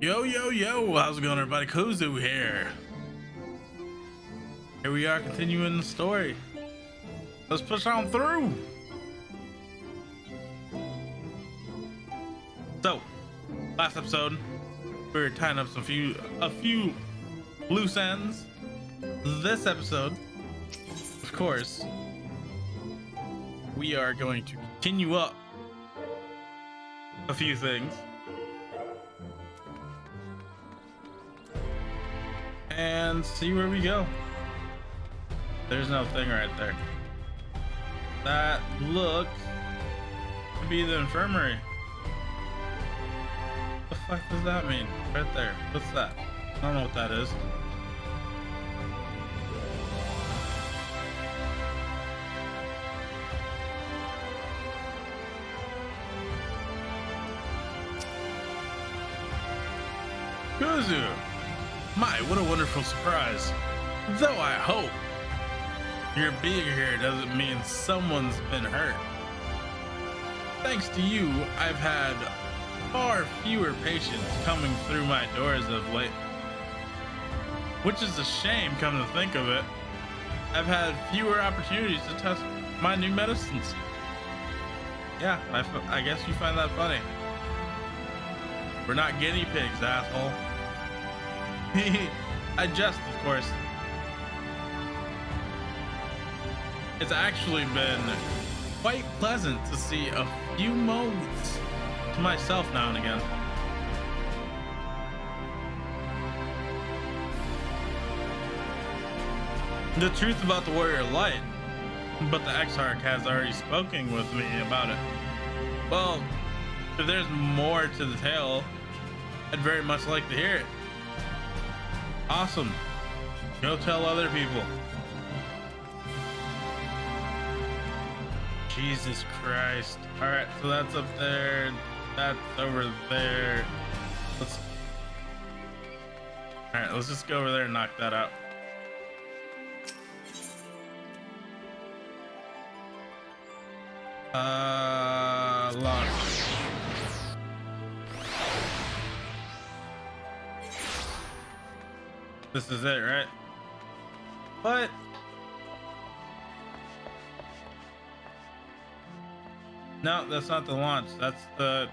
Yo, yo, yo, how's it going, everybody? Kuzu here. Here we are continuing the story. Let's push on through. So, last episode, we were tying up a few loose ends. This episode, of course, we are going to continue up a few things. And see where we go. There's no thing right there. That looks to be the infirmary. What the fuck does that mean? Right there. What's that? I don't know what that is. Kuzu! My, what a wonderful surprise. Though I hope your being here doesn't mean someone's been hurt. Thanks to you, I've had far fewer patients coming through my doors of late. Which is a shame, come to think of it. I've had fewer opportunities to test my new medicines. Yeah, I guess you find that funny. We're not guinea pigs, asshole. I jest, of course. It's actually been quite pleasant to see a few moments to myself now and again. The truth about the Warrior Light, but the Exarch has already spoken with me about it. Well, if there's more to the tale, I'd very much like to hear it. Awesome. Go tell other people. Jesus Christ. All right, so that's up there. That's over there. All right, let's just go over there and knock that out. Launch. This is it, right? What? No, that's not the launch. That's the...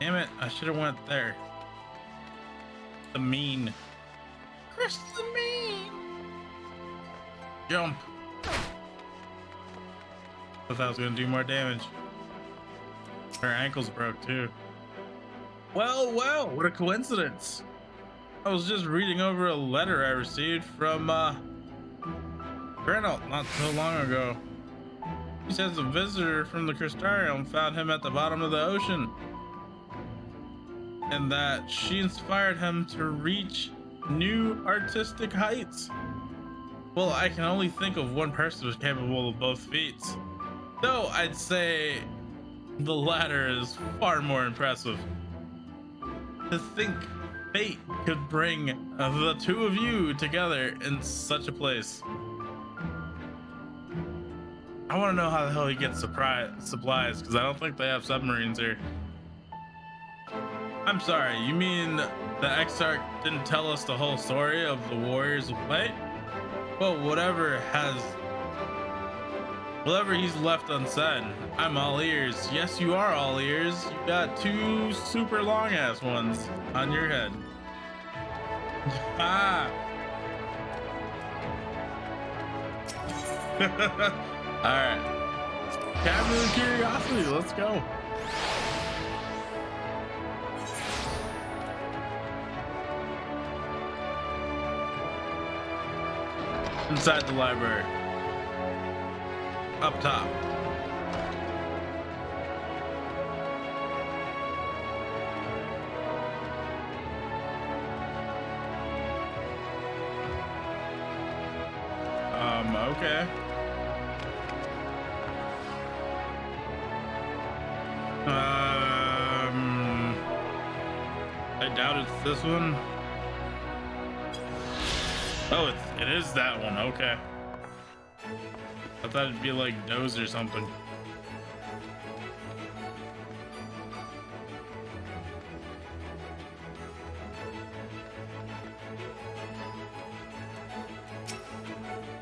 Damn it, I should have went there. The mean. Chris the mean. Jump. Thought that was gonna do more damage. Her ankles broke too. Well, what a coincidence. I was just reading over a letter I received from Renault not so long ago. He says a visitor from the Crystarium found him at the bottom of the ocean, and that she inspired him to reach new artistic heights. Well, I can only think of one person who's capable of both feats, though I'd say the latter is far more impressive. To think fate could bring the two of you together in such a place. I want to know how the hell he gets supplies, because I don't think they have submarines here. I'm sorry, you mean the Exarch didn't tell us the whole story of the Warriors of Light? Well, whatever he's left unsaid, I'm all ears. Yes, you are all ears. You got two super long ass ones on your head. Ah. All right. Cabin of Curiosity, let's go. Inside the library. Up top. Okay. I doubt it's this one. Oh, it is that one. Okay. I thought it'd be like Doze or something.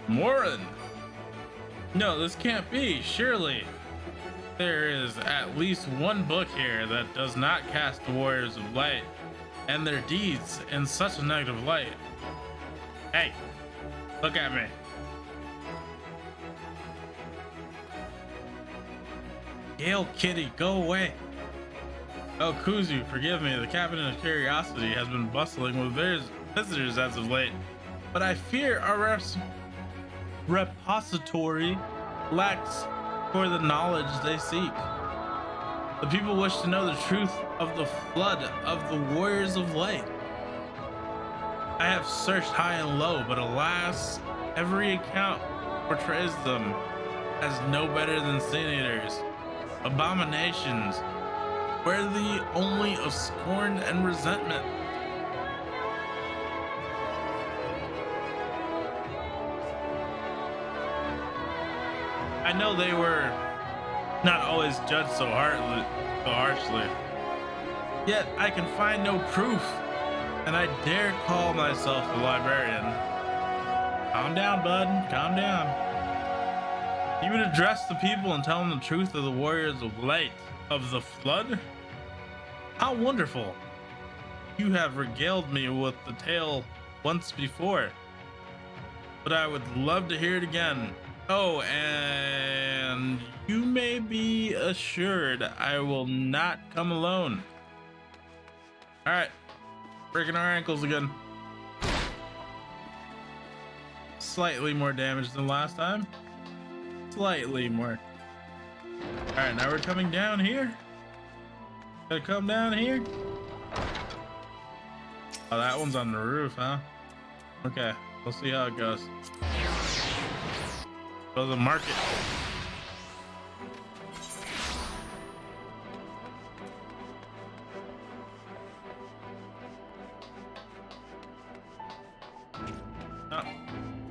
Morin! No, this can't be. Surely there is at least one book here that does not cast the Warriors of Light and their deeds in such a negative light. Hey, look at me. Gale Kitty, go away. Oh, Kuzu, forgive me. The Cabinet of Curiosity has been bustling with visitors as of late, but I fear our repository lacks for the knowledge they seek. The people wish to know the truth of the flood of the Warriors of Light. I have searched high and low, but alas, every account portrays them as no better than sin eaters, abominations, worthy only of scorn and resentment. I know they were not always judged so harshly, yet I can find no proof, and I dare call myself a librarian. Calm down, bud, calm down. You would address the people and tell them the truth of the Warriors of Light of the Flood? How wonderful! You have regaled me with the tale once before, but I would love to hear it again. Oh, and you may be assured I will not come alone. All right, breaking our ankles again. Slightly more damage than last time. Slightly more. All right, now we're coming down here. Gotta come down here. Oh, that one's on the roof, huh? Okay, we'll see how it goes. Go to the market. Oh,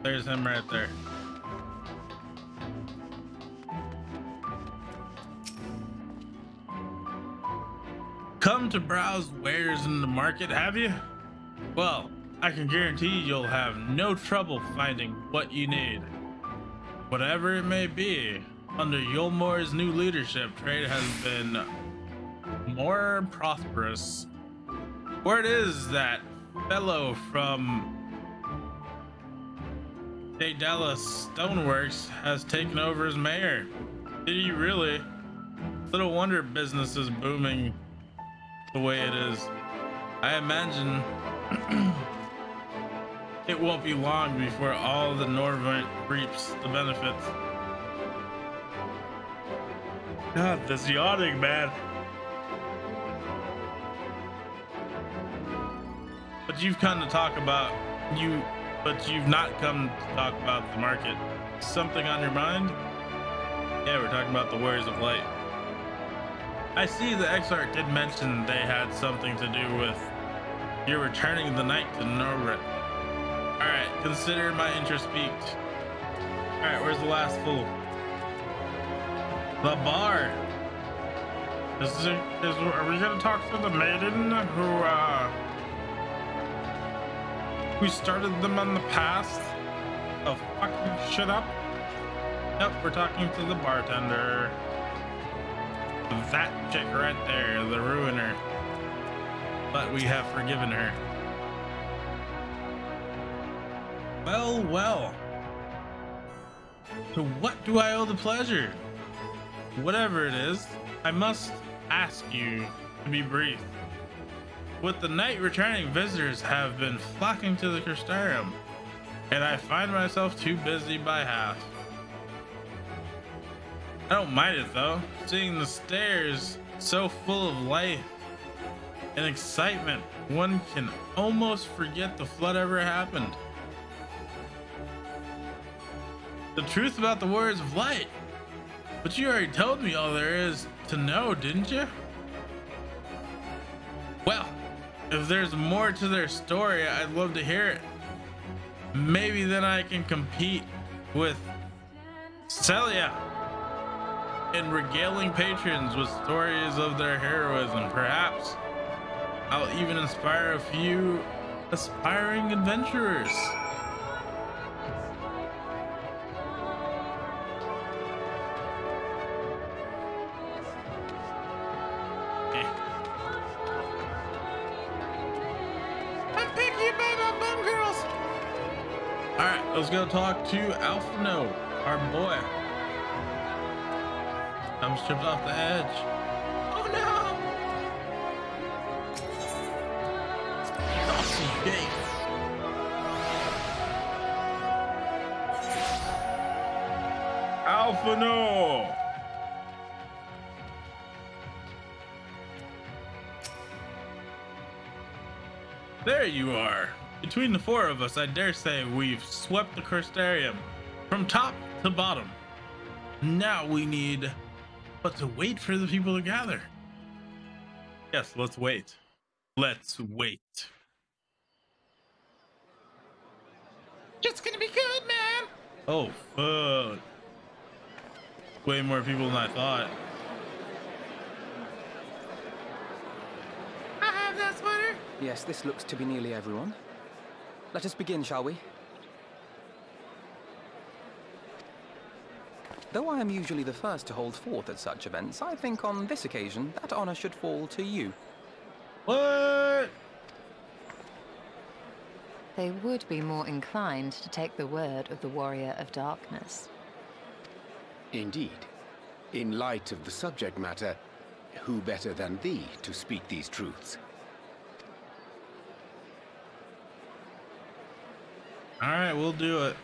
there's him right there. Come to browse wares in the market, have you? Well, I can guarantee you'll have no trouble finding what you need. Whatever it may be, under Yulmore's new leadership, trade has been more prosperous. Word is that fellow from Daedalus Stoneworks has taken over as mayor. Did he really? Little wonder business is booming the way it is. I imagine it won't be long before all the Norvent reaps the benefits. God, this yawning, man. But you've come to talk about but you've not come to talk about the market. Something on your mind? Yeah, we're talking about the Warriors of Light. I see the Exarch did mention they had something to do with you returning the night to Norvent. Alright, consider my interest piqued. Alright, where's the last fool? The bar. Are we gonna talk to the maiden who started them on the path of fucking shit up? Nope, we're talking to the bartender. That chick right there, the ruiner. But we have forgiven her. Well, well. To what do I owe the pleasure? Whatever it is, I must ask you to be brief. With the night returning, visitors have been flocking to the Crystarium, and I find myself too busy by half. I don't mind it though, seeing the stairs so full of life and excitement, one can almost forget the flood ever happened. The truth about the Warriors of Light. But you already told me all there is to know, didn't you? Well, if there's more to their story, I'd love to hear it. Maybe then I can compete with Celia in regaling patrons with stories of their heroism. Perhaps I'll even inspire a few aspiring adventurers. All right, let's go talk to Alphino, our boy. I'm stripped off the edge. Oh no! Saucy gate. Alphino! There you are. Between the four of us, I dare say we've swept the Crystarium from top to bottom. Now we need but to wait for the people to gather. Yes, let's wait. Let's wait. It's gonna be good, man. Oh, fuck. Way more people than I thought. I have that sweater. Yes, this looks to be nearly everyone. Let us begin, shall we? Though I am usually the first to hold forth at such events, I think on this occasion that honor should fall to you. What? They would be more inclined to take the word of the Warrior of Darkness. Indeed. In light of the subject matter, who better than thee to speak these truths? All right, we'll do it.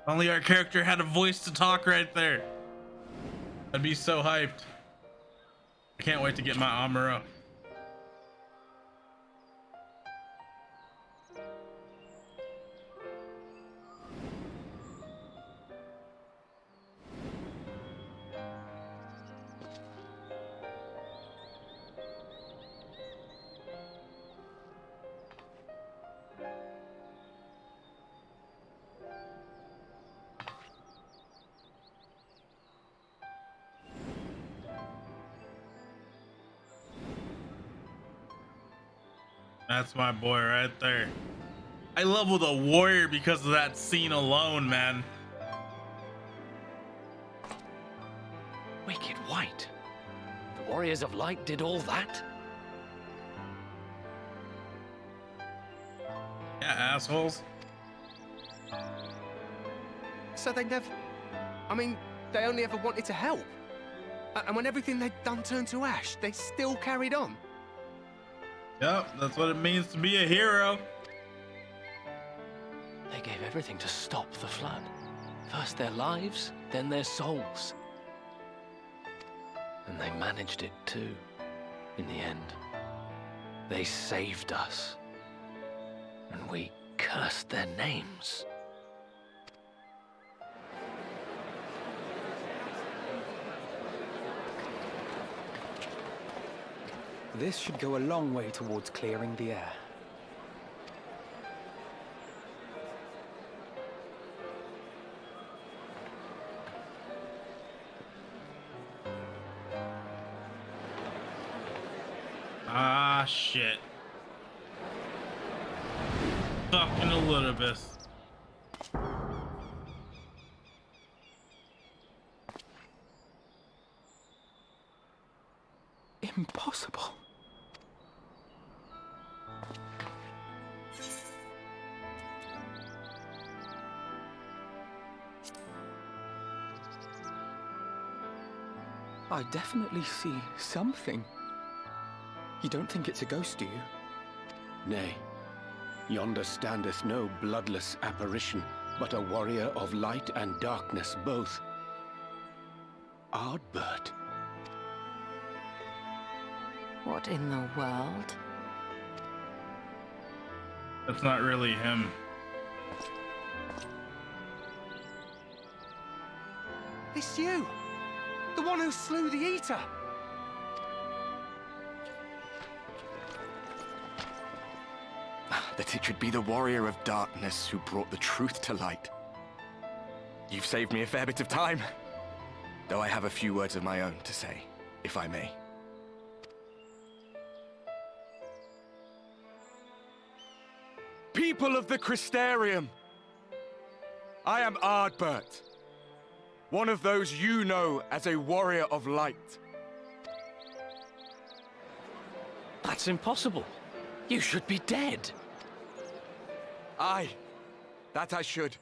Only our character had a voice to talk right there. I'd be so hyped. I can't wait to get my armor up. That's my boy right there. I leveled a warrior because of that scene alone, man. Wicked White. The Warriors of Light did all that? Yeah, assholes. So they never... I mean, they only ever wanted to help. And when everything they'd done turned to ash, they still carried on. Yep, that's what it means to be a hero. They gave everything to stop the flood. First their lives, then their souls. And they managed it too, in the end. They saved us. And we cursed their names. This should go a long way towards clearing the air. Ah, shit. Fucking Elizabeth. Impossible. I definitely see something. You don't think it's a ghost, do you? Nay, yonder standeth no bloodless apparition, but a warrior of light and darkness both. Ardbert. What in the world? That's not really him. It's you! The one who slew the Eater! That it should be the Warrior of Darkness who brought the truth to light. You've saved me a fair bit of time, though I have a few words of my own to say, if I may. People of the Crystarium, I am Ardbert, One of those you know as a warrior of light. That's impossible. You should be dead. Aye, that I should.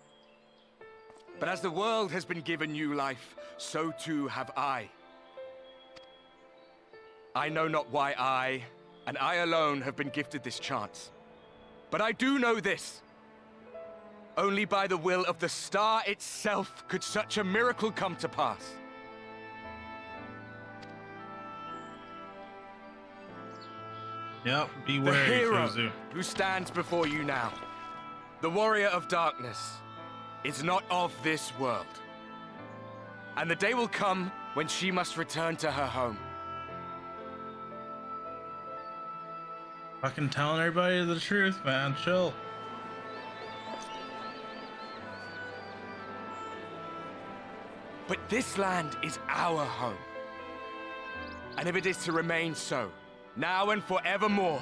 But as the world has been given new life, so too have I. I know not why I, and I alone, have been gifted this chance. But I do know this. Only by the will of the star itself could such a miracle come to pass. Yep, be The wary, hero Kuzu. who stands before you now, the warrior of darkness, is not of this world. And the day will come when she must return to her home. Fucking telling everybody the truth, man. Chill. But this land is our home. And if it is to remain so, now and forevermore,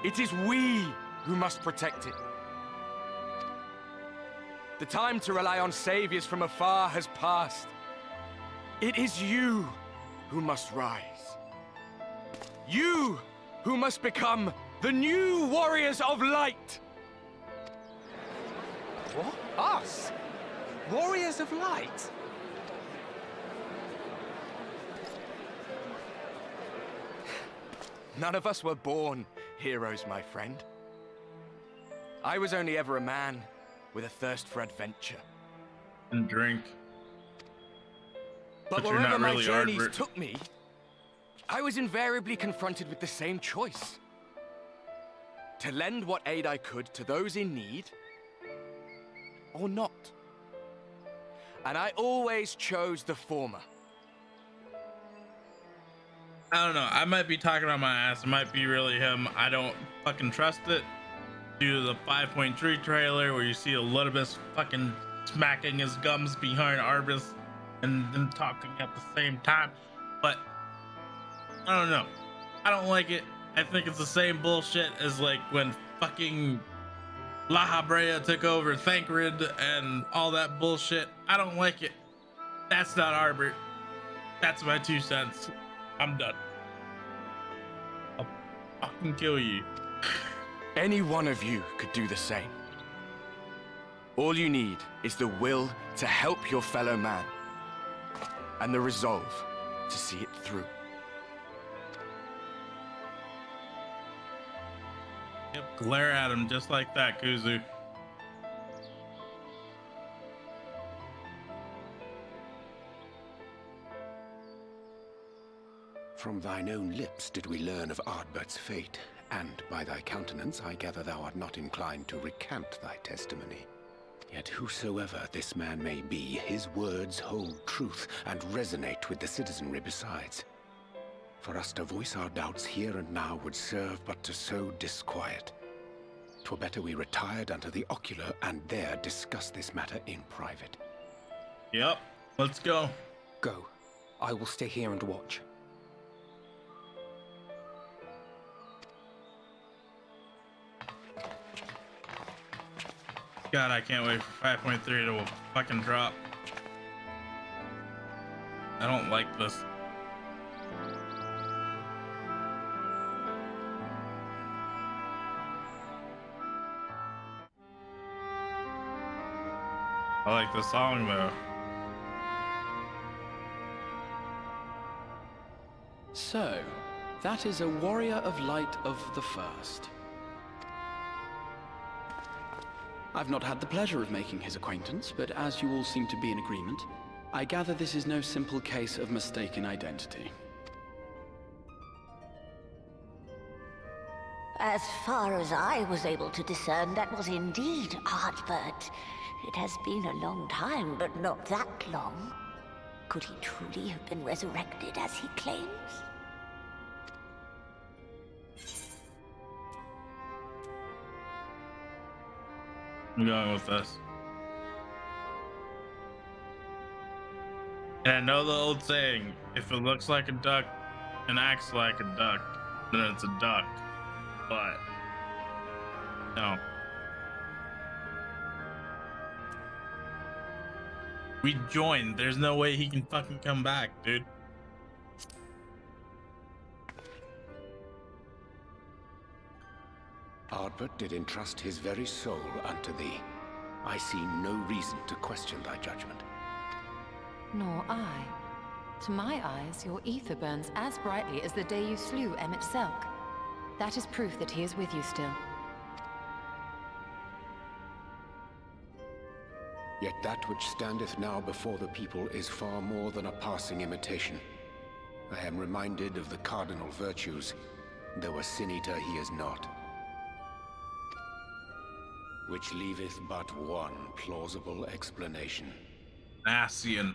it is we who must protect it. The time to rely on saviors from afar has passed. It is you who must rise. You who must become the new warriors of light. What? Us? Warriors of Light? None of us were born heroes, my friend. I was only ever a man with a thirst for adventure. And drink. But you're wherever not my really journeys Ardbert. took me, I was invariably confronted with the same choice. To lend what aid I could to those in need, or not. And I always chose the former. I don't know. I might be talking about my ass. It might be really him. I don't fucking trust it. Due to the 5.3 trailer where you see Elidibus fucking smacking his gums behind Arbus and then talking at the same time. But I don't know. I don't like it. I think it's the same bullshit as like when fucking La Habrea took over Thancred and all that bullshit. I don't like it. That's not Ardbert. That's my 2 cents. I'm done. I'll fucking kill you. Any one of you could do the same. All you need is the will to help your fellow man, and the resolve to see it through. Yep, glare at him just like that, Kuzu. From thine own lips did we learn of Ardbert's fate, and by thy countenance I gather thou art not inclined to recant thy testimony. Yet whosoever this man may be, his words hold truth and resonate with the citizenry besides. For us to voice our doubts here and now would serve but to sow disquiet. 'Twere better we retired unto the ocular and there discuss this matter in private. Yep, let's go. Go. I will stay here and watch. God, I can't wait for 5.3 to fucking drop. I don't like this. I like the song though. So, that is a warrior of light of the first. I've not had the pleasure of making his acquaintance, but as you all seem to be in agreement, I gather this is no simple case of mistaken identity. As far as I was able to discern, that was indeed Ardbert. It has been a long time, but not that long. Could he truly have been resurrected as he claims? I'm going with this. And I know the old saying, if it looks like a duck and acts like a duck, then it's a duck. But no. We joined. There's no way he can fucking come back, dude. Ardbert did entrust his very soul unto thee. I see no reason to question thy judgment. Nor I. To my eyes, your ether burns as brightly as the day you slew Emmett Selk. That is proof that he is with you still. Yet that which standeth now before the people is far more than a passing imitation. I am reminded of the cardinal virtues, though a sin-eater he is not. Which leaveth but one plausible explanation. Ascian.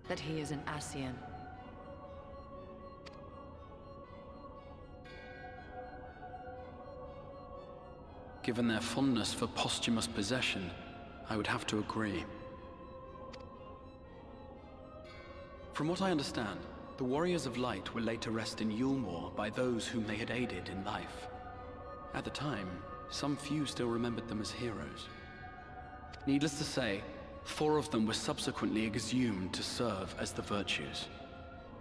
That he is an Ascian. Given their fondness for posthumous possession, I would have to agree. From what I understand, the Warriors of Light were laid to rest in Yulmore by those whom they had aided in life. At the time, some few still remembered them as heroes. Needless to say, 4 of them were subsequently exhumed to serve as the Virtues.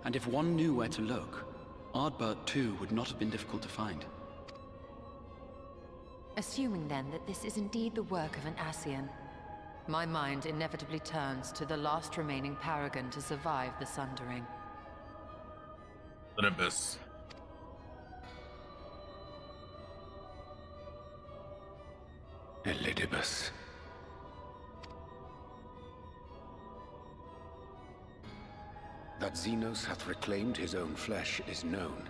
And if one knew where to look, Ardbert too would not have been difficult to find. Assuming then that this is indeed the work of an Ascian, my mind inevitably turns to the last remaining paragon to survive the Sundering. Oedipus. Elidibus. That Xenos hath reclaimed his own flesh is known.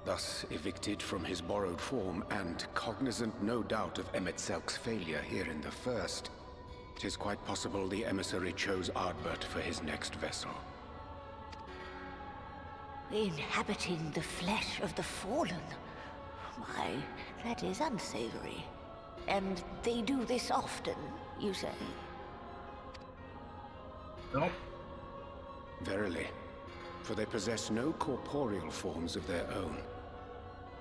Thus evicted from his borrowed form, and cognizant no doubt of Emmett Selk's failure here in the First, 'tis quite possible the emissary chose Ardbert for his next vessel. Inhabiting the flesh of the fallen. My, that is unsavory. And they do this often, you say? Nope. Verily, for they possess no corporeal forms of their own.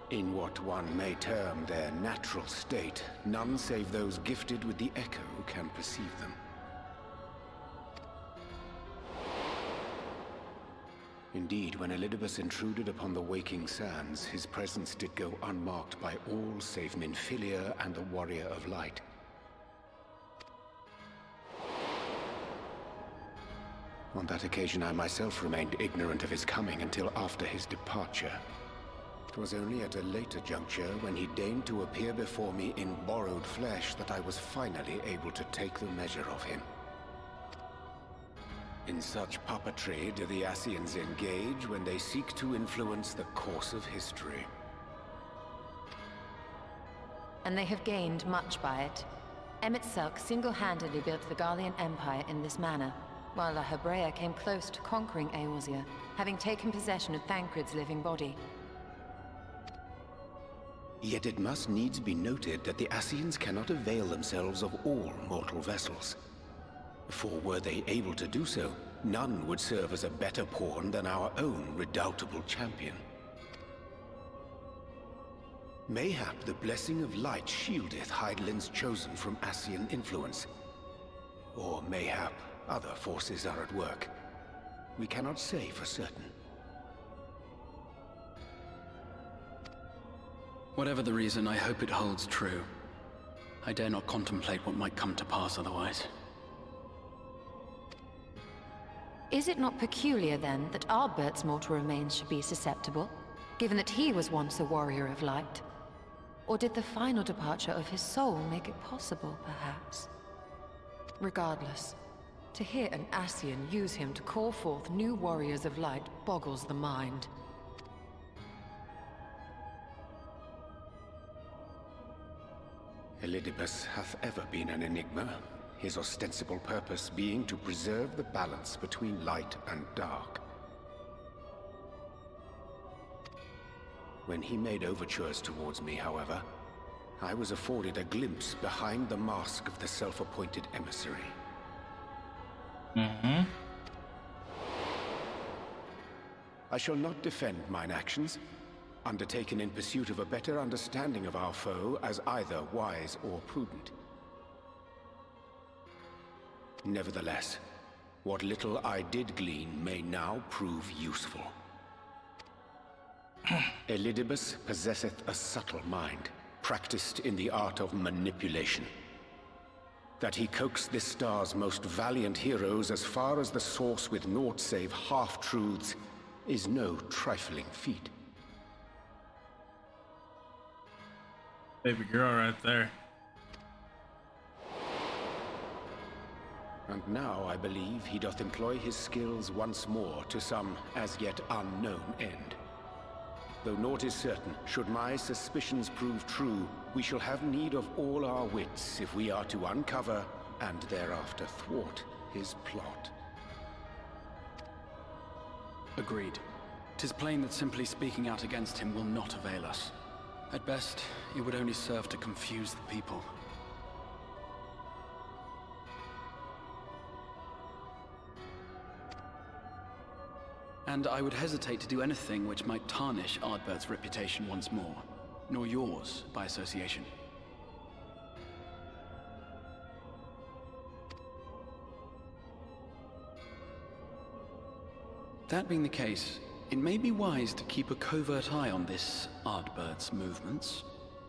In what one may term their natural state, none save those gifted with the echo can perceive them. Indeed, when Elidibus intruded upon the waking sands, his presence did go unmarked by all save Minfilia and the Warrior of Light. On that occasion, I myself remained ignorant of his coming until after his departure. It was only at a later juncture, when he deigned to appear before me in borrowed flesh, that I was finally able to take the measure of him. In such puppetry do the Ascians engage when they seek to influence the course of history. And they have gained much by it. Emmett Selk single-handedly built the Garlean Empire in this manner, while La Hebrea came close to conquering Eorzea, having taken possession of Thancred's living body. Yet it must needs be noted that the Ascians cannot avail themselves of all mortal vessels. For were they able to do so, none would serve as a better pawn than our own redoubtable champion. Mayhap the blessing of light shieldeth Hydaelyn's chosen from Ascian influence. Or mayhap other forces are at work. We cannot say for certain. Whatever the reason, I hope it holds true. I dare not contemplate what might come to pass otherwise. Is it not peculiar, then, that Ardbert's mortal remains should be susceptible, given that he was once a warrior of light? Or did the final departure of his soul make it possible, perhaps? Regardless, to hear an Ascian use him to call forth new warriors of light boggles the mind. Elidibus hath ever been an enigma, his ostensible purpose being to preserve the balance between light and dark. When he made overtures towards me, however, I was afforded a glimpse behind the mask of the self-appointed emissary. I shall not defend mine actions, undertaken in pursuit of a better understanding of our foe as either wise or prudent. Nevertheless, what little I did glean may now prove useful. Elidibus possesseth a subtle mind, practiced in the art of manipulation. That he coaxed this star's most valiant heroes as far as the source with naught save half-truths is no trifling feat. Baby girl right there. And now I believe he doth employ his skills once more to some as yet unknown end. Though naught is certain, should my suspicions prove true, we shall have need of all our wits if we are to uncover and thereafter thwart his plot. Agreed. 'Tis plain that simply speaking out against him will not avail us. At best, it would only serve to confuse the people. And I would hesitate to do anything which might tarnish Ardbert's reputation once more, nor yours by association. That being the case, it may be wise to keep a covert eye on this Ardbert's movements,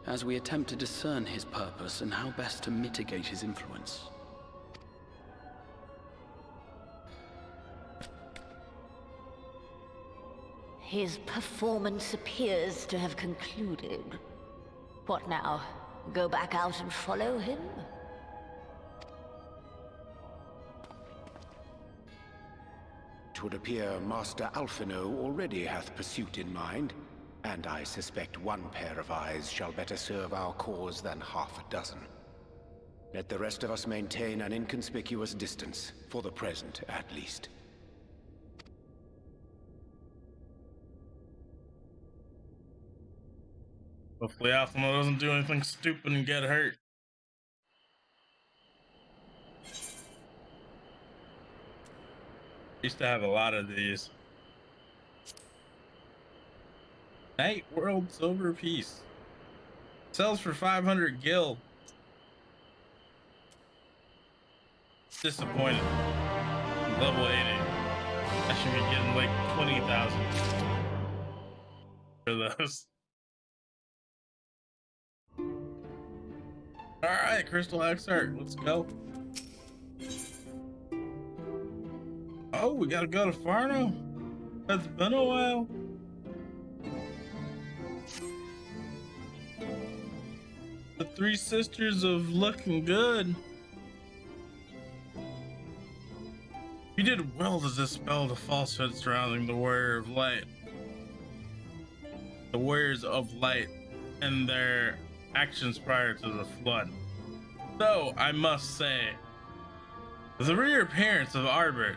as we attempt to discern his purpose and how best to mitigate his influence. His performance appears to have concluded. What now? Go back out and follow him? Twould appear Master Alphino already hath pursuit in mind, and I suspect one pair of eyes shall better serve our cause than half a dozen. Let the rest of us maintain an inconspicuous distance, for the present at least. Hopefully Alphino doesn't do anything stupid and get hurt. Used to have a lot of these. Night World Silver Piece. Sells for 500 gil. Disappointed. Level 80. I should be getting like 20,000 for those. Alright, Crystal Exart, let's go. Oh, we gotta go to Farno? That's been a while. The Three Sisters of Looking Good. You did well to dispel the falsehood surrounding the Warrior of Light. The Warriors of Light and their actions prior to the flood. Though I must say, the reappearance of Ardbert,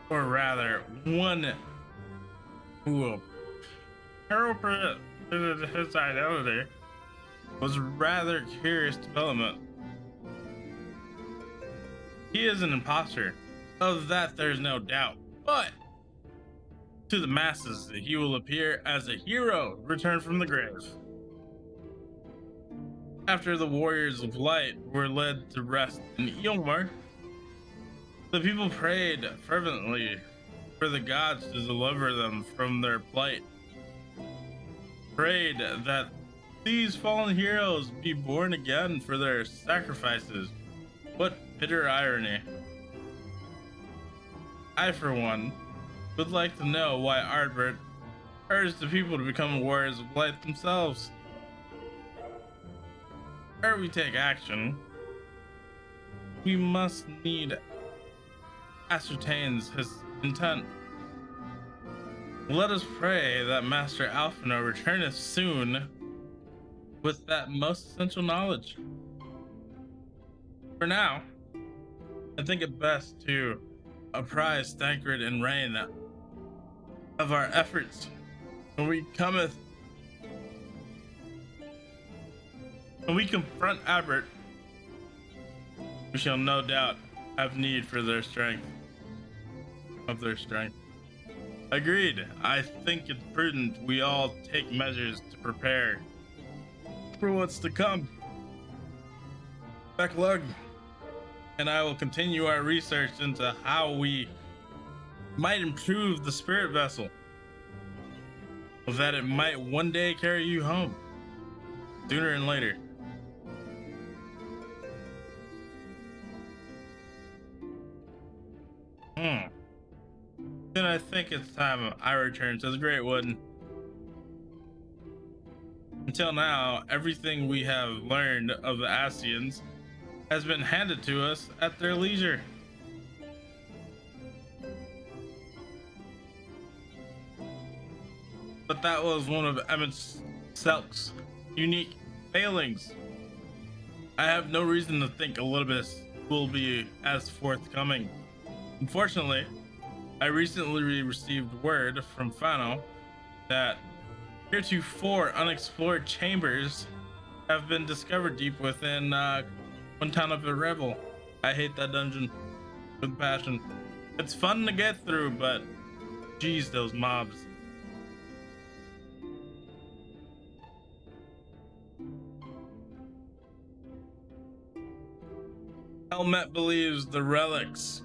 or rather, one who appropriated his identity, was a rather curious development. He is an imposter, of that there's no doubt, but to the masses, he will appear as a hero returned from the grave. After the Warriors of Light were led to rest in Eilmar, the people prayed fervently for the gods to deliver them from their plight. Prayed that these fallen heroes be born again for their sacrifices. What bitter irony. I, for one, would like to know why Ardbert urged the people to become Warriors of Light themselves. Ere we take action, we must need ascertains his intent. Let us pray that Master Alphino returneth soon with that most essential knowledge. For now, I think it best to apprise Thancred and Rain of our efforts when we confront Albert. We shall no doubt have need for their strength. Agreed. I think it's prudent we all take measures to prepare for what's to come. Backlog and I will continue our research into how we might improve the spirit vessel so that it might one day carry you home, sooner than later. Then I think it's time I return to the Great Wood. Until now, everything we have learned of the Ascians has been handed to us at their leisure. But that was one of Emmett Selk's unique failings. I have no reason to think Olympus will be as forthcoming. Unfortunately, I recently received word from Fano that heretofore unexplored chambers have been discovered deep within one town of Revel. I hate that dungeon with passion. It's fun to get through, but geez, those mobs. Helmet believes the relics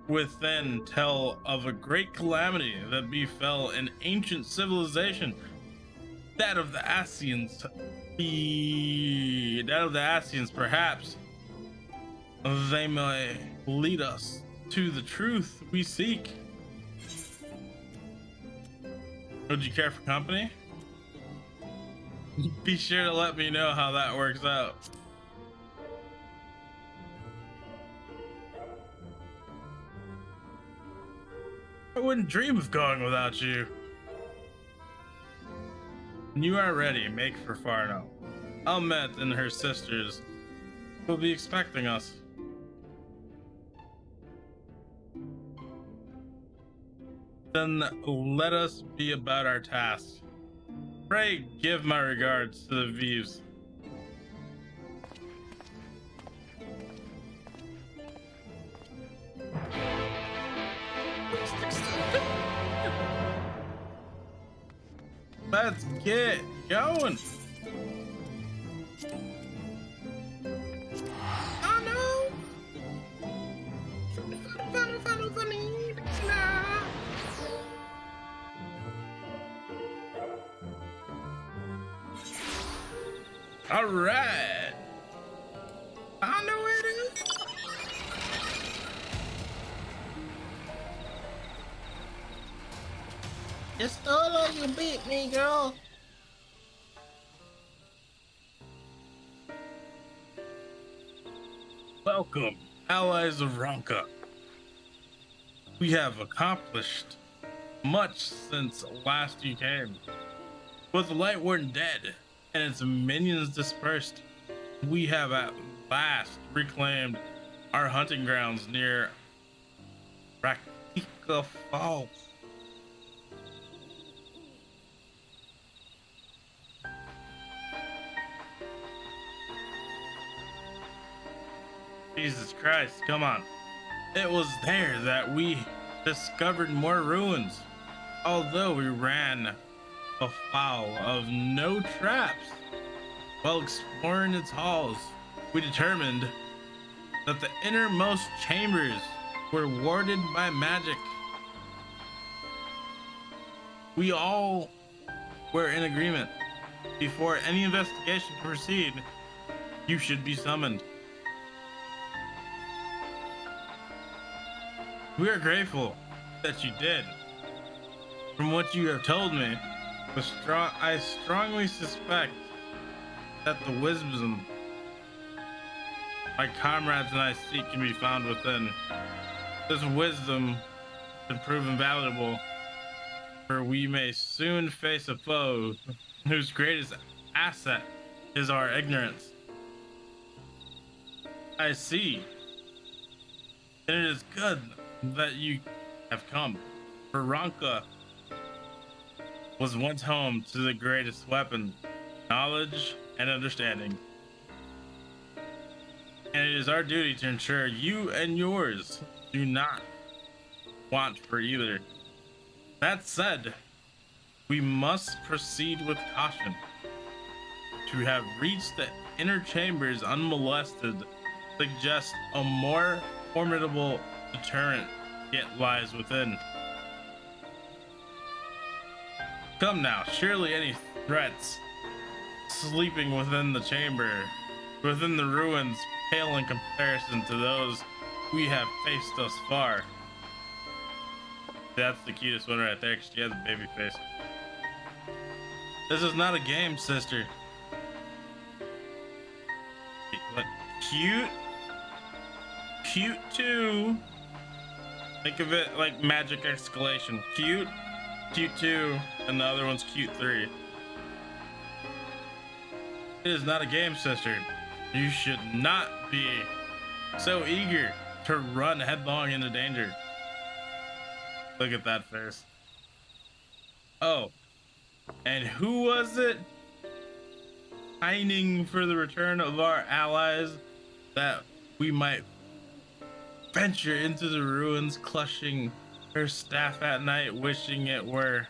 within tell of a great calamity that befell an ancient civilization, that of the Ascians. Perhaps they may lead us to the truth we seek. Would you care for company? Be sure to let me know how that works out. I wouldn't dream of going without you. When you are ready, make for Farno. Elmet and her sisters will be expecting us. Then let us be about our task. Pray give my regards to the Views. Let's get going. Oh no! Funny. Nah. All right. I know it is. Just solo, you beat me, girl. Welcome, allies of Ronka. We have accomplished much since last you came. With the Light Warden dead and its minions dispersed, we have at last reclaimed our hunting grounds near Raktika Falls. Jesus Christ, come on. It was there that we discovered more ruins. Although we ran afoul of no traps, while exploring its halls, we determined that the innermost chambers were warded by magic. We all were in agreement. Before any investigation can proceed, you should be summoned. We are grateful that you did. From what you have told me, I strongly suspect that the wisdom my comrades and I seek can be found within. This wisdom should prove invaluable, for we may soon face a foe whose greatest asset is our ignorance. I see. And it is good that you have come, for Ronka was once home to the greatest weapon, knowledge and understanding. And it is our duty to ensure you and yours do not want for either. That said, we must proceed with caution. To have reached the inner chambers unmolested suggests a more formidable deterrent yet lies within. Come now, surely any threats sleeping within the chamber, within the ruins, pale in comparison to those we have faced thus far. That's the cutest one right there, because she has a baby face. This is not a game, sister. What? Cute? Cute 2. Think of it like magic exclamation. Cute, cute 2, and the other one's cute 3. It is not a game, sister. You should not be so eager to run headlong into danger. Look at that face. Oh, and who was it pining for the return of our allies that we might venture into the ruins, clutching her staff at night, wishing it were?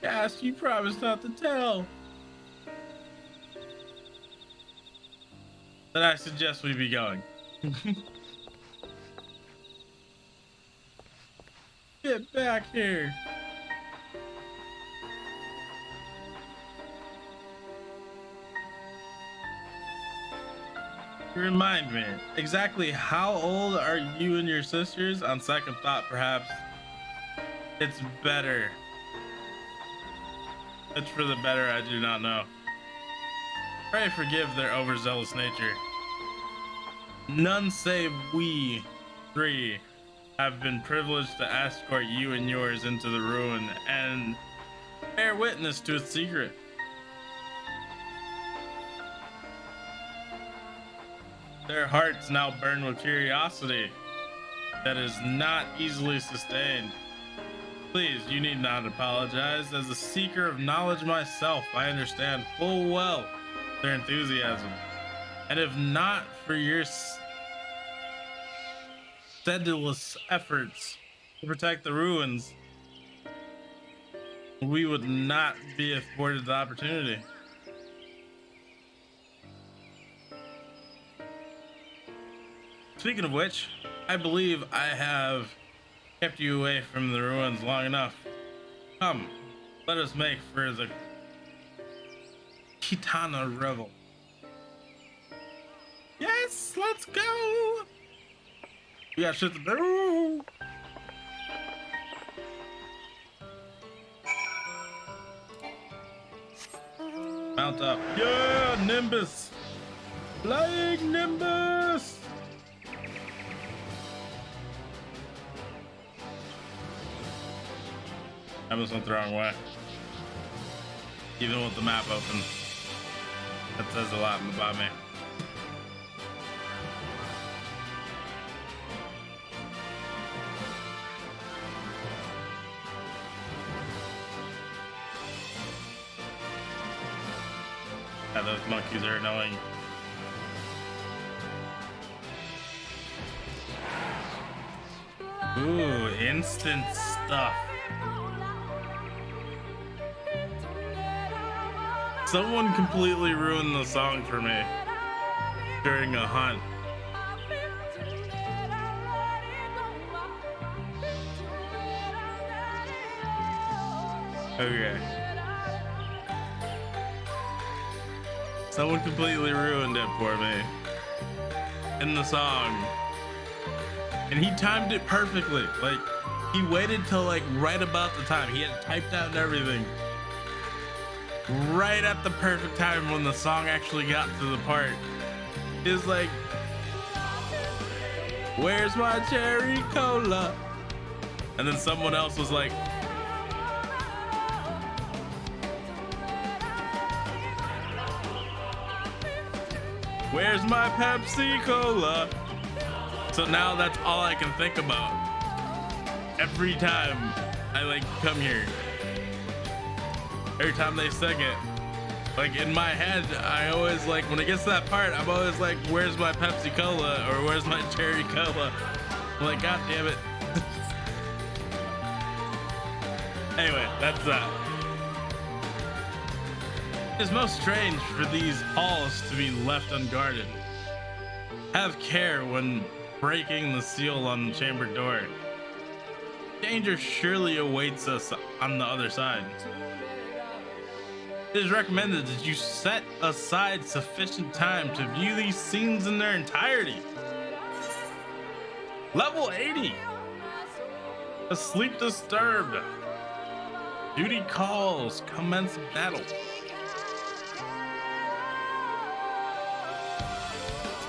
Yes, you promised not to tell. Then I suggest we be going. Get back here. Remind me, exactly how old are you and your sisters? On second thought, perhaps it's better. It's for the better, I do not know. Pray forgive their overzealous nature. None save we 3 have been privileged to escort you and yours into the ruin and bear witness to its secret. Their hearts now burn with curiosity that is not easily sustained. Please, you need not apologize. As a seeker of knowledge myself, I understand full well their enthusiasm. And if not for your steadiless efforts to protect the ruins, we would not be afforded the opportunity. Speaking of which, I believe I have kept you away from the ruins long enough. Come, let us make for the Kitana revel. Yes, let's go. We got shit to do. Mount up. Yeah, Nimbus. Flying Nimbus. I almost went the wrong way. Even with the map open. That says a lot about me. Yeah, those monkeys are annoying. Ooh, instant stuff. Someone completely ruined the song for me during a hunt. Okay. Someone completely ruined it for me in the song. And he timed it perfectly. Like, he waited till like right about the time. He had it typed out and everything. Right at the perfect time when the song actually got to the part. It's like, where's my cherry cola? And then someone else was like, where's my Pepsi Cola? So now that's all I can think about every time I like come here. Every time they sing it, like in my head, I always like, when it gets to that part, I'm always like, where's my Pepsi Cola or where's my cherry cola? I'm like, God damn it. Anyway, that's that. It is most strange for these halls to be left unguarded. Have care when breaking the seal on the chamber door. Danger surely awaits us on the other side. It is recommended that you set aside sufficient time to view these scenes in their entirety. Level 80. Asleep disturbed. Duty calls. Commence battle.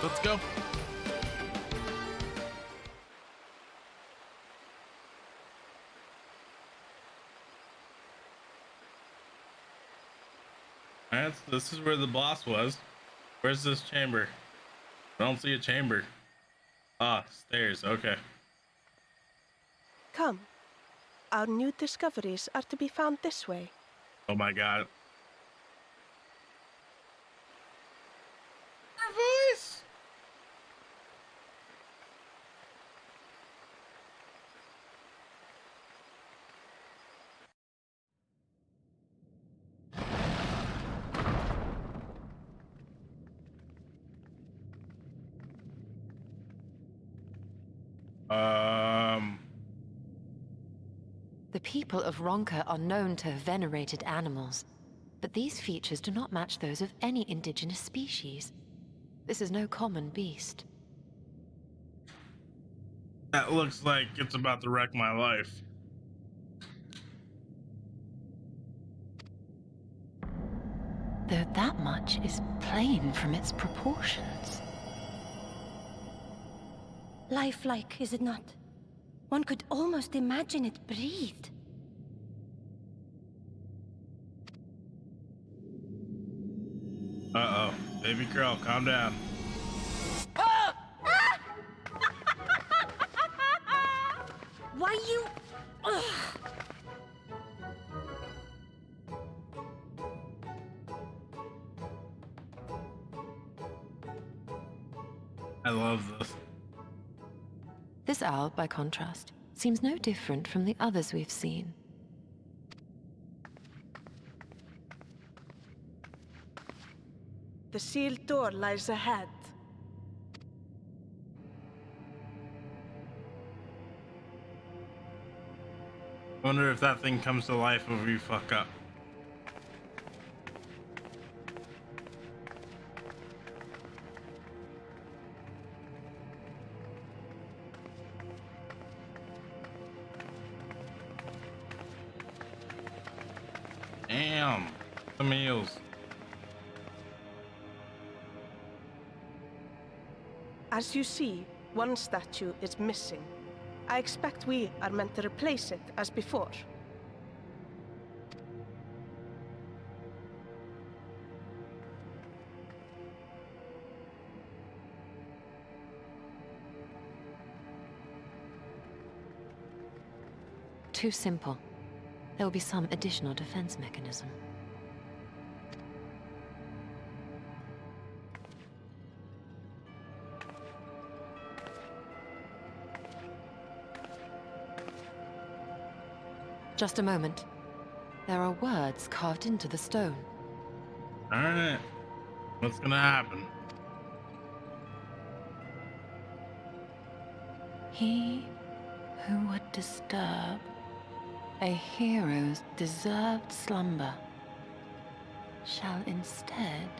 Let's go. Alright, so this is where the boss was. Where's this chamber? I don't see a chamber. Ah, stairs. Okay. Come. Our new discoveries are to be found this way. Oh my god. Her voice. The people of Ronka are known to have venerated animals, but these features do not match those of any indigenous species. This is no common beast. That looks like it's about to wreck my life. Though that much is plain from its proportions. Lifelike, is it not? One could almost imagine it breathed. Uh-oh. Baby girl, calm down. Why you... Ugh. I love this. This owl, by contrast, seems no different from the others we've seen. The sealed door lies ahead. Wonder if that thing comes to life if we fuck up. Damn, the meals. As you see, one statue is missing. I expect we are meant to replace it as before. Too simple. There will be some additional defense mechanism. Just a moment. There are words carved into the stone. Alright. What's gonna happen? He who would disturb a hero's deserved slumber shall instead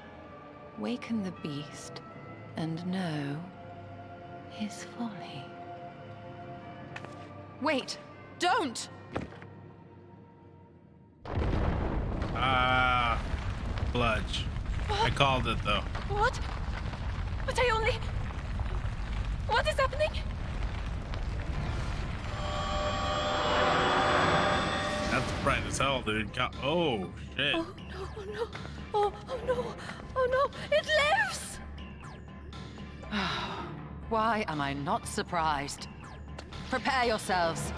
waken the beast and know his folly. Wait! Don't! Bludge. I called it though. What? But I only... What is happening? That's bright as hell, dude. Oh, shit. Oh no, oh no. Oh no. Oh no. It lives! Why am I not surprised? Prepare yourselves.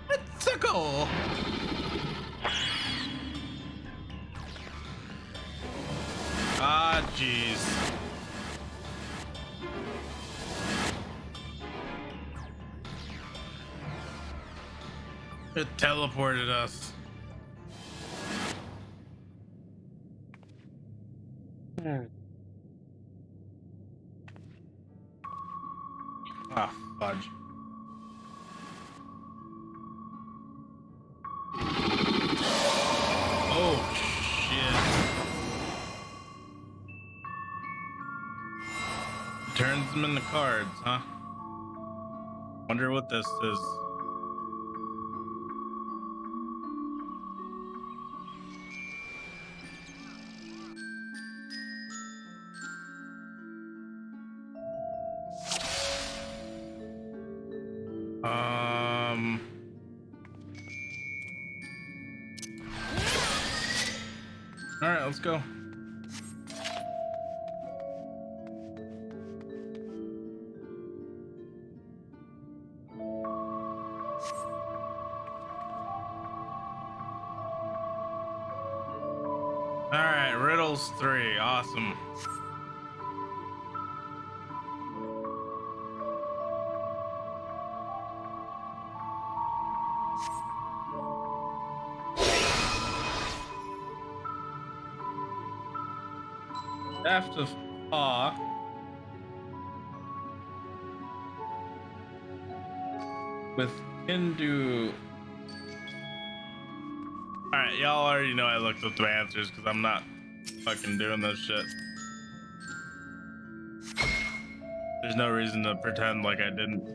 It's a goal. Ah, jeez. It teleported us. Ah, fudge. Oh, shit. Turns them into cards, huh? Wonder what this is. All right, let's go. All right, riddles 3, awesome. Shaft of awe. With Hindu. Alright, y'all already know I looked up the answers because I'm not fucking doing this shit. There's no reason to pretend like I didn't.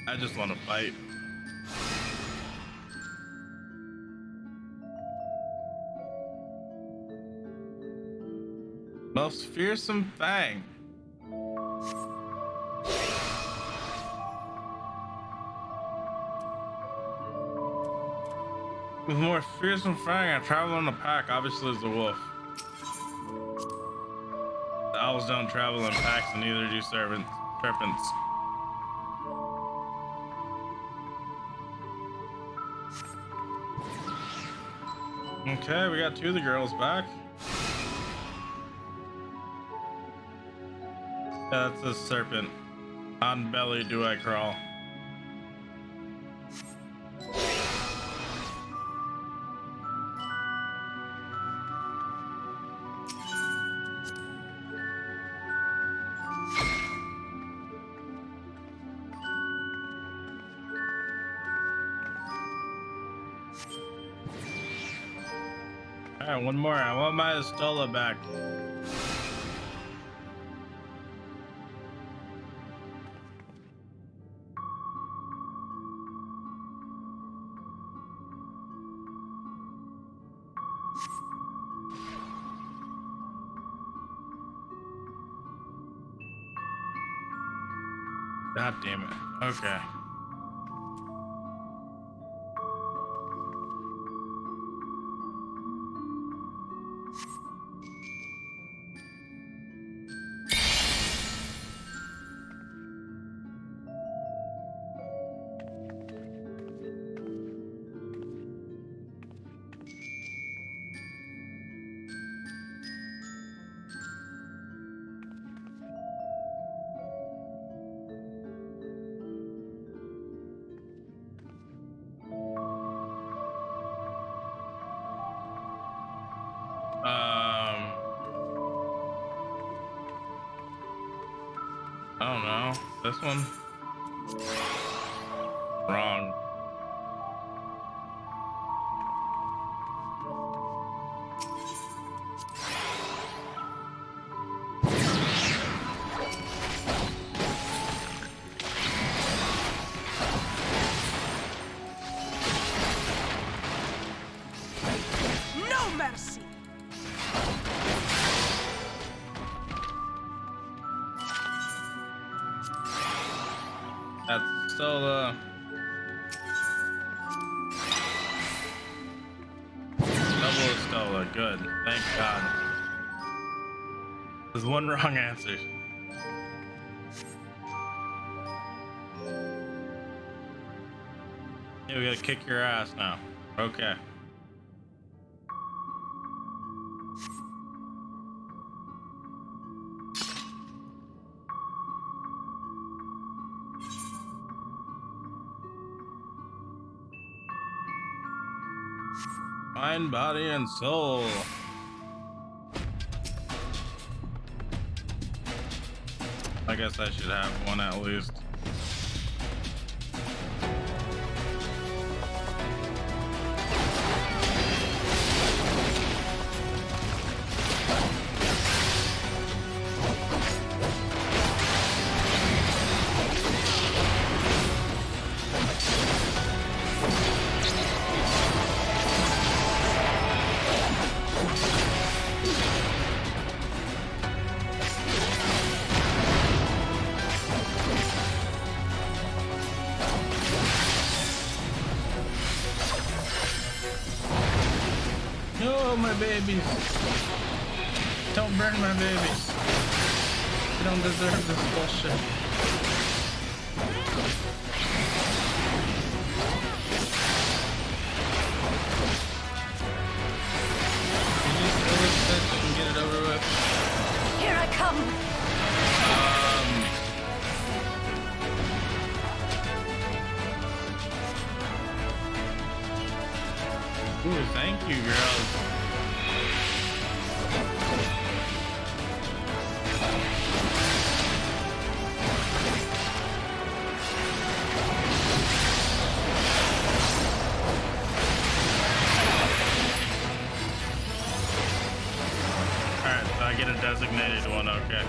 I just want to fight. Most fearsome fang. With more fearsome fang, I travel in a pack. Obviously, it's a wolf. The owls don't travel in packs, and neither do serpents. Okay, we got 2 of the girls back. That's a serpent. On belly do I crawl. All right, one more. I want my Estola back. God damn it. Okay. I don't know. This one? Wrong. No mercy! That's Stola. Double Stola. Good. Thank God. There's one wrong answer. Yeah, we gotta kick your ass now. Okay. Mind, body, and soul. I guess I should have one at least. No, my babies. Don't burn my babies. You don't deserve this bullshit. Can you just kill this bitch and get it over with? Here I come! Ooh, thank you, girls. Alright, so I get a designated one, okay.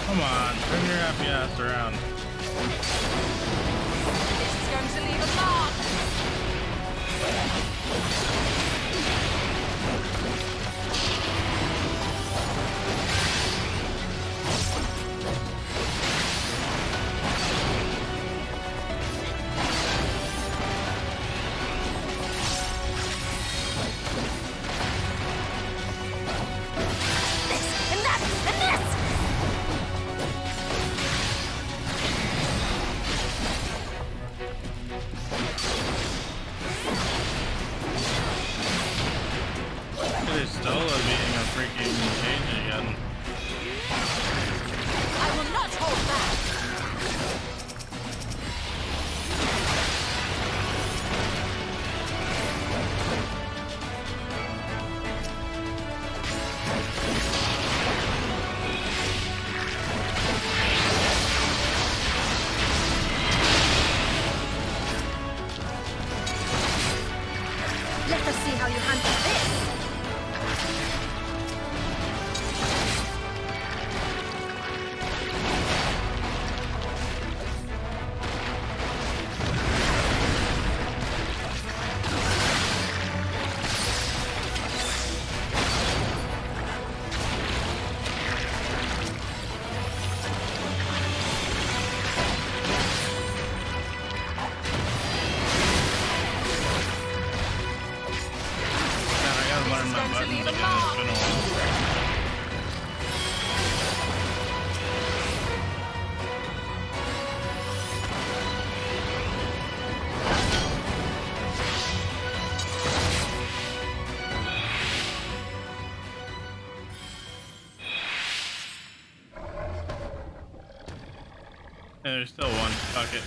Come on, turn your happy ass around. This is going to leave a mark! This, and that, and this! There's Stola being a freaking change again. I will not hold back! Let us see how you handle this. Man, I gotta learn my buttons again. It's been a while. Yeah, there's still one. Fuck it.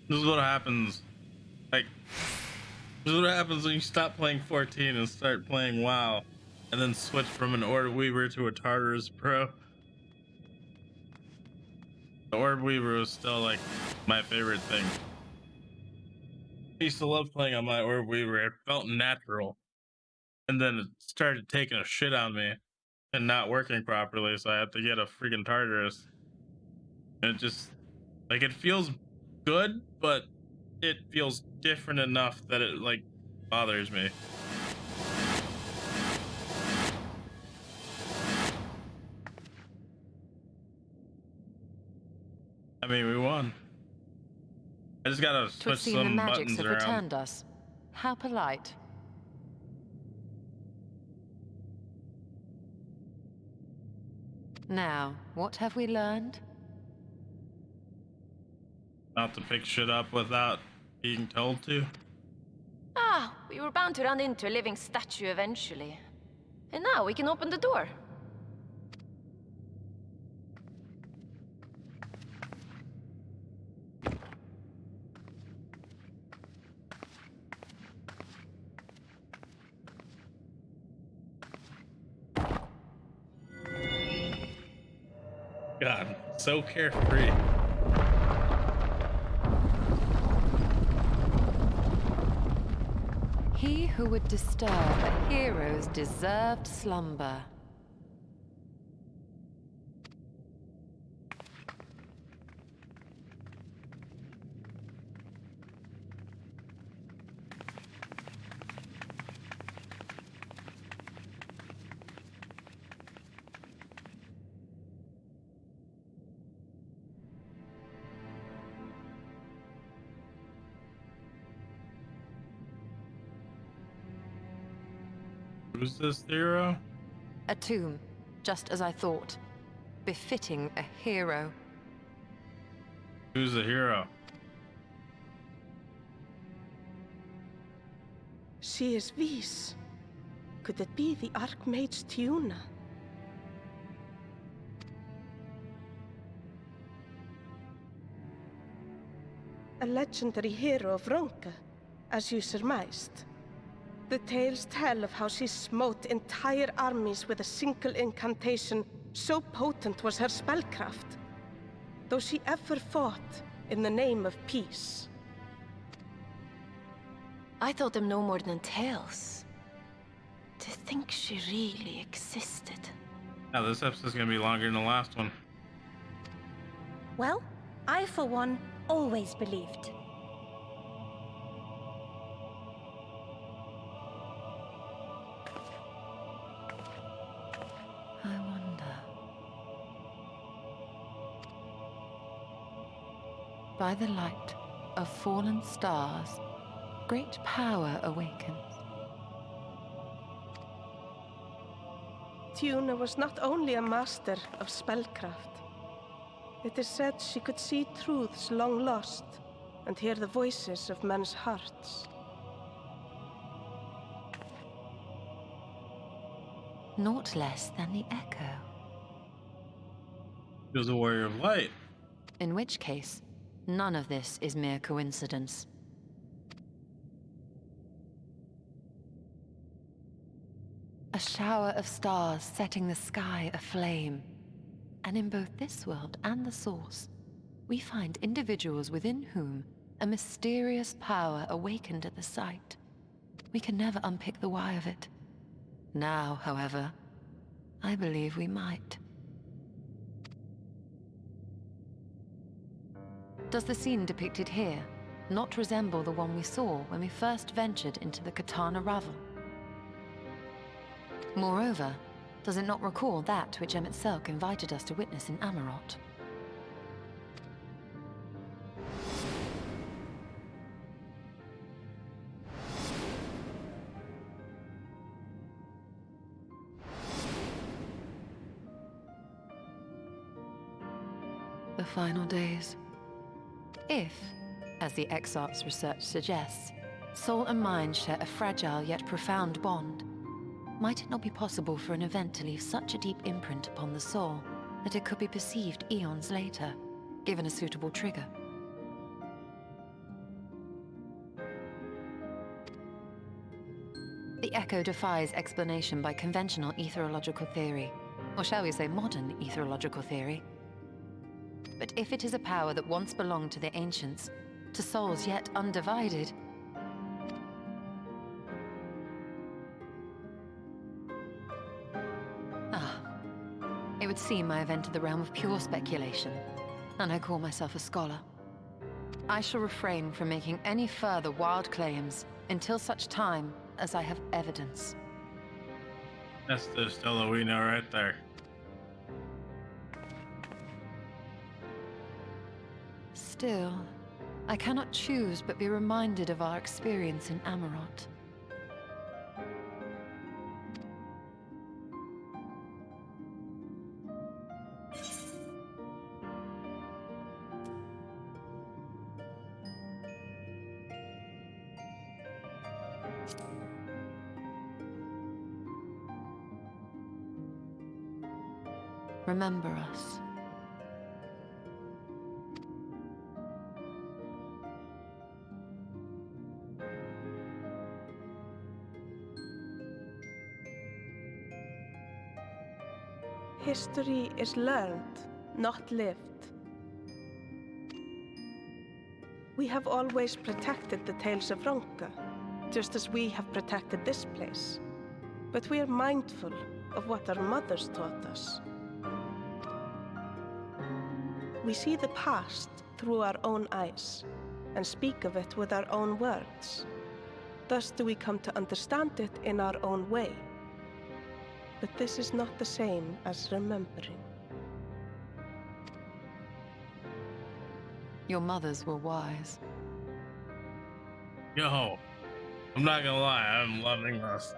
This is what happens. Like, this is what happens when you stop playing 14 and start playing WoW, and then switch from an Orb Weaver to a Tartarus Pro. The Orb Weaver was still like my favorite thing. I used to love playing on my Orb Weaver. It felt natural. And then it started taking a shit on me and not working properly, so I had to get a freaking Tartarus. And it just, like, it feels good, but it feels different enough that it like bothers me. I mean, we won. I just gotta switch seem the some magics buttons have around. returned us. How polite. Now, what have we learned? Not to pick shit up without being told to. Ah, we were bound to run into a living statue eventually. And now we can open the door. God, so carefree. He who would disturb a hero's deserved slumber. Who's this hero? A tomb, just as I thought. Befitting a hero. Who's the hero? She is Vis. Could it be the Archmage Tiuna? A legendary hero of Ronka, as you surmised. The tales tell of how she smote entire armies with a single incantation, so potent was her spellcraft. Though she ever fought in the name of peace. I thought them no more than tales. To think she really existed. Now this episode's gonna be longer than the last one. Well, I for one always believed. I wonder. By the light of fallen stars, great power awakens. Tiuna was not only a master of spellcraft. It is said she could see truths long lost and hear the voices of men's hearts. Naught less than the echo. He was a warrior of light. In which case, none of this is mere coincidence. A shower of stars setting the sky aflame. And in both this world and the Source, we find individuals within whom a mysterious power awakened at the sight. We can never unpick the why of it. Now, however, I believe we might. Does the scene depicted here not resemble the one we saw when we first ventured into the Katana Ravel? Moreover, does it not recall that which Emmett Selk invited us to witness in Amarot? The final days. If, as the Exarch's research suggests, soul and mind share a fragile yet profound bond, might it not be possible for an event to leave such a deep imprint upon the soul that it could be perceived eons later, given a suitable trigger? The echo defies explanation by conventional etherological theory, or shall we say modern etherological theory. But if it is a power that once belonged to the ancients, to souls yet undivided, it would seem I have entered the realm of pure speculation, and I call myself a scholar. I shall refrain from making any further wild claims until such time as I have evidence. That's the Stella we know right there. Still, I cannot choose but be reminded of our experience in Amarot. Remember us. History is learned, not lived. We have always protected the tales of Ronka, just as we have protected this place. But we are mindful of what our mothers taught us. We see the past through our own eyes, and speak of it with our own words. Thus do we come to understand it in our own way. But this is not the same as remembering. Your mothers were wise. Yo, I'm not gonna lie, I'm loving this.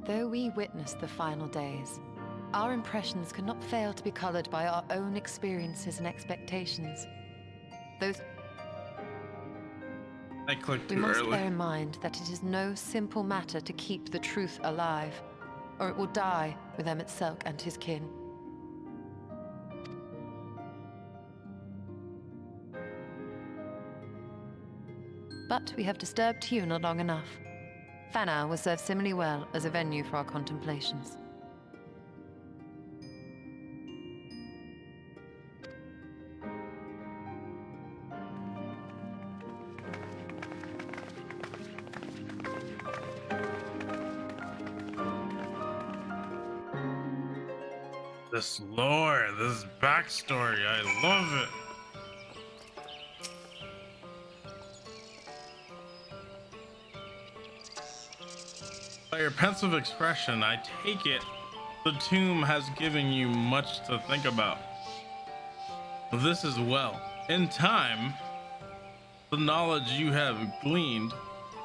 Though we witnessed the final days, our impressions could not fail to be colored by our own experiences and expectations. Those I clicked We too must early. bear in mind that it is no simple matter to keep the truth alive, or it will die with Emmett Selk and his kin. But we have disturbed Huna long enough. Fana will serve similarly well as a venue for our contemplations. This lore, this backstory, I love it. By your pensive expression, I take it the tomb has given you much to think about. This as well. In time, the knowledge you have gleaned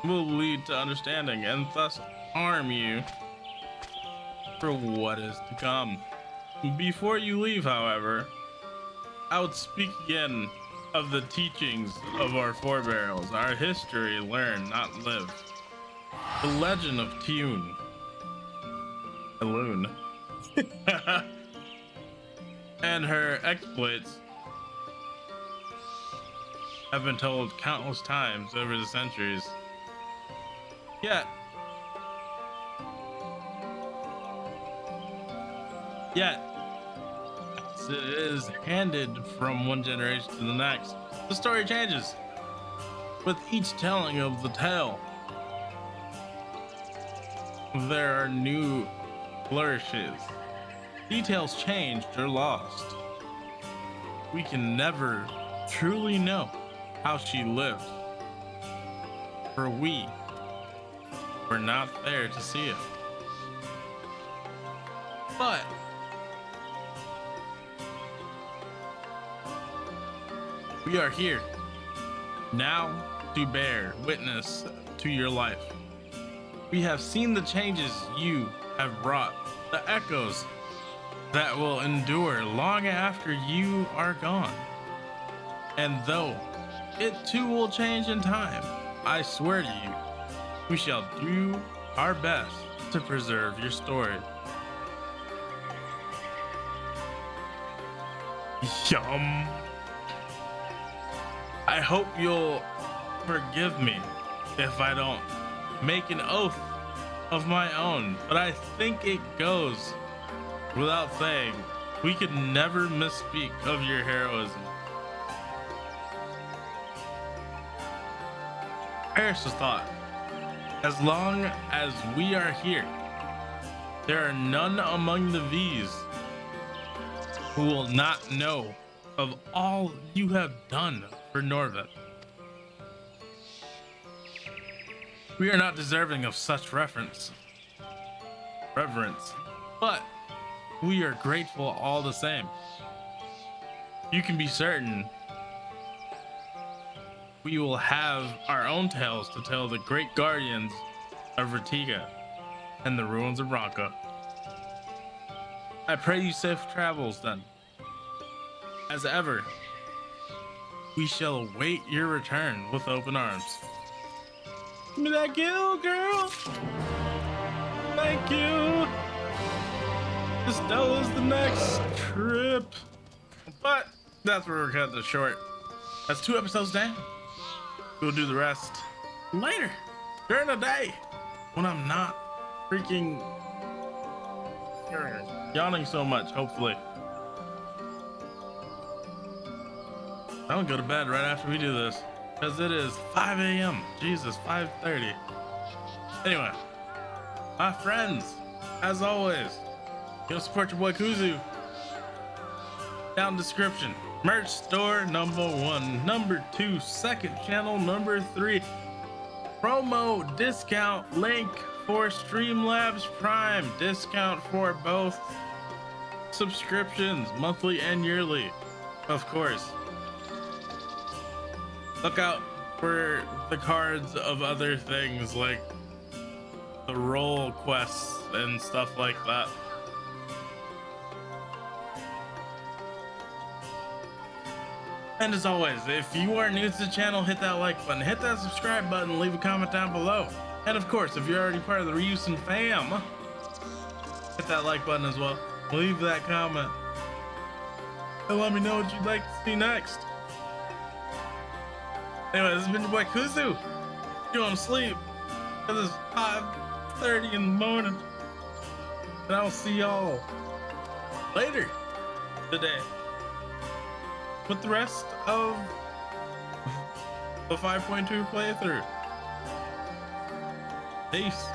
will lead to understanding and thus arm you for what is to come. Before you leave, however, I would speak again of the teachings of our forebears, our history learned, not lived. The legend of Tune. Elune. And her exploits have been told countless times over the centuries. Yet, as it is handed from one generation to the next, the story changes. With each telling of the tale, there are new flourishes. Details changed or lost. We can never truly know how she lived, for we were not there to see it. But we are here now to bear witness to your life. We have seen the changes you have brought, the echoes that will endure long after you are gone. And though it too will change in time, I swear to you, we shall do our best to preserve your story. Yum. I hope you'll forgive me if I don't make an oath of my own, but I think it goes without saying, we could never misspeak of your heroism. Paris' thought, as long as we are here, there are none among the V's who will not know of all you have done for Norveth. We are not deserving of such reverence, but we are grateful all the same. You can be certain we will have our own tales to tell the great guardians of Vertiga and the ruins of Ronka. I pray you safe travels then. As ever, we shall await your return with open arms. Give me that kill, girl. Thank you. Estella's the next trip. But that's where we're cutting it short. That's 2 episodes down. We'll do the rest later during the day when I'm not freaking yawning so much, hopefully. I'm gonna go to bed right after we do this because it is 5 a.m. Jesus, 5:30. Anyway, my friends, as always, you know, support your boy Kuzu. Down description. Merch store number 1, number 2, second channel number 3. Promo discount link for Streamlabs Prime. Discount for both subscriptions, monthly and yearly, of course. Look out for the cards of other things like the role quests and stuff like that. And as always, if you are new to the channel, hit that like button, hit that subscribe button, leave a comment down below. And of course, if you're already part of the Ryusen fam, hit that like button as well. Leave that comment. And let me know what you'd like to see next. Anyway, this has been your boy Kuzu. You want to sleep because it's 5:30 in the morning. And I'll see y'all later today with the rest of the 5.2 playthrough. Peace.